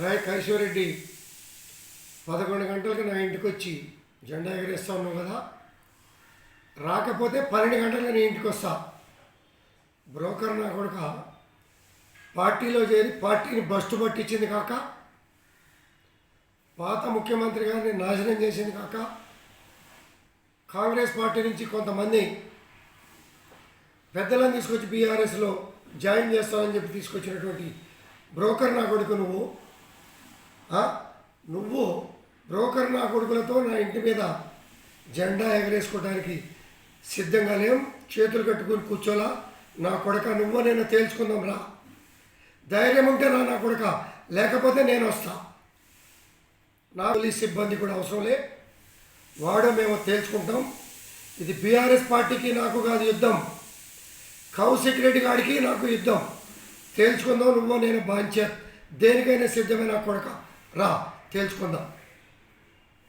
రాయ్ కైశ్వరెడ్డి 11 గంటలకు నా ఇంటికి వచ్చి జెండా ఎగరేస్తా ఉన్నావు కదా, రాకపోతే 12 గంటలకు నీ ఇంటికి వస్తా. బ్రోకర్ నా కొడుక పార్టీలో చేరి పార్టీని బస్టు పట్టించింది కాక, పాత ముఖ్యమంత్రి గారిని నాశనం చేసింది కాక, కాంగ్రెస్ పార్టీ నుంచి కొంతమంది పెద్దలను తీసుకొచ్చి బీఆర్ఎస్లో జాయిన్ చేస్తామని చెప్పి తీసుకొచ్చినటువంటి బ్రోకర్ నా కొడుకు నువ్వు బ్రోకర్ నా కొడుకులతో నా ఇంటి మీద జెండా ఎగరేసుకోవడానికి సిద్ధంగా లేం. చేతులు కట్టుకుని కూర్చోలా. నా కొడుక నువ్వు నేను తేల్చుకుందాం రా. ధైర్యం ఉంటే నా కొడుక, లేకపోతే నేను వస్తా. నా పోలీస్ సిబ్బంది కూడా అవసరం లే, వాడో మేము తేల్చుకుంటాం. ఇది బీఆర్ఎస్ పార్టీకి నాకు కాదు యుద్ధం, కౌశిక్ రెడ్డి గారికి నాకు యుద్ధం. తేల్చుకుందాం. నువ్వు నేను బాంచర్ దేనికైనా సిద్ధమైన కొడుక రా, తేల్చుకుందాం.